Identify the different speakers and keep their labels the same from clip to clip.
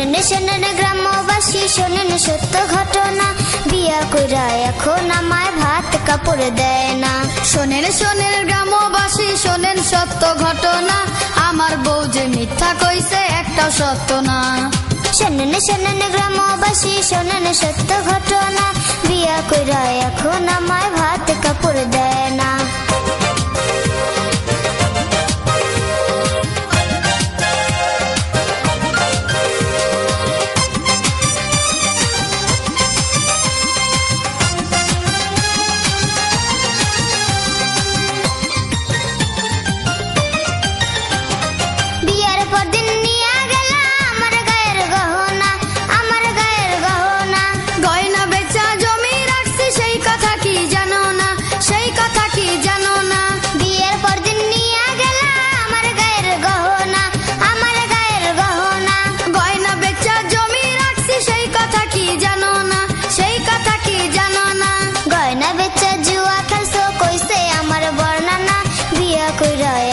Speaker 1: শোনেন শোনেন গ্রামবাসী শোনেন সত্য ঘটনা, বিয়া কইরা এখন আমায় ভাত কাপড় দেয় না।
Speaker 2: শোনেন শোনেন গ্রামবাসী শোনেন সত্য ঘটনা, আমার বউ যে মিথ্যা কইছে একটা সত্য না।
Speaker 1: শোনেন শোনেন গ্রামবাসী শোনেন সত্য ঘটনা, বিয়া কইরা এখন আমায় ভাত কাপড় দেয় না।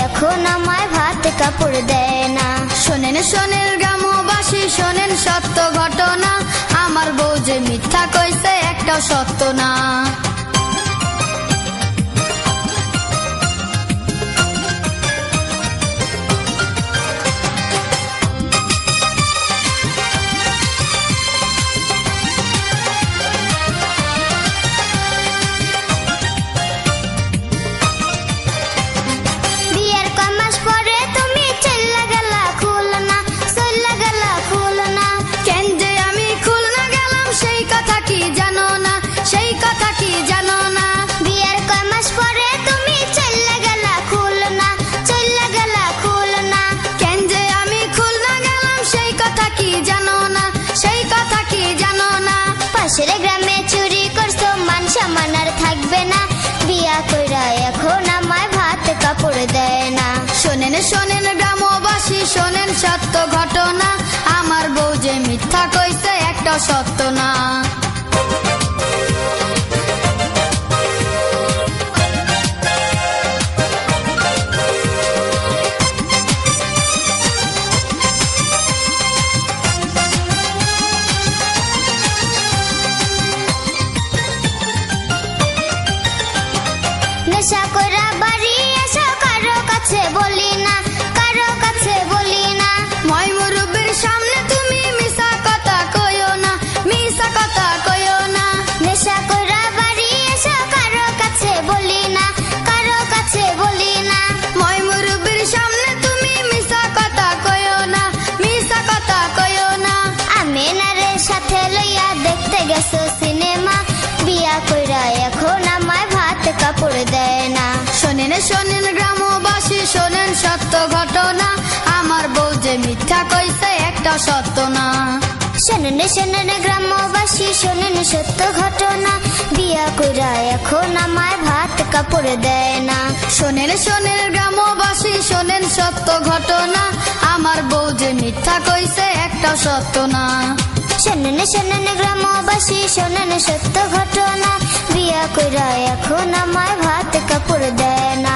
Speaker 1: এখন আমায় ভাত কাপড় দেয় না।
Speaker 2: শোনেন শোনেন গ্রামবাসী শোনেন সত্য ঘটনা, আমার বউ যে মিথ্যা কইছে একটা সত্য না।
Speaker 1: পাশের গ্রামে চুরি করছো, মান সম্মান আর থাকবে না, বিয়া কইরা এখন আমায় ভাত কাপড় দেয় না।
Speaker 2: শোনেন শোনেন গ্রামবাসী শোনেন সত্য ঘটনা, আমার বউ যে মিথ্যা কইছে একটা সত্য না।
Speaker 1: নেশা কইরা বাড়ি এসো, কারো কাছে বলি না, কারো কাছে বলি না।
Speaker 2: মই মুরব্বির সামনে তুমি মিছা কথা কইও না, মিছা কথা কইও না।
Speaker 1: নেশা কইরা বাড়ি এসো, কারো কাছে বলি না, কারো কাছে বলি না।
Speaker 2: মই মুরব্বির সামনে তুমি মিছা কথা কইও না, মিছা কথা কইও না।
Speaker 1: আমিনারে সাথে লইয়া দেখতে গেছো সিনেমা, বিয়া কইরা এখন আমায় ভাত কাপড় দেয় না।
Speaker 2: শোনেন শোনেন গ্রামবাসী শোনেন সত্য ঘটনা, আমার বউ যে মিথ্যা কইছে একটা সত্য না।
Speaker 1: শোনেন শোনেন গ্রামবাসী শোনেন সত্য ঘটনা, বিয়া কইরা এখন আমায় ভাত কাপড় দেয় না।
Speaker 2: শোনেন শোনেন গ্রামবাসী শোনেন সত্য ঘটনা, আমার বউ যে মিথ্যা কইছে একটা সত্য না।
Speaker 1: শোনেন শোনেন গ্রামবাসী শোনেন সত্য ঘটনা, বিয়া কইরা এখন আমায় ভাত কাপড় দেয় না।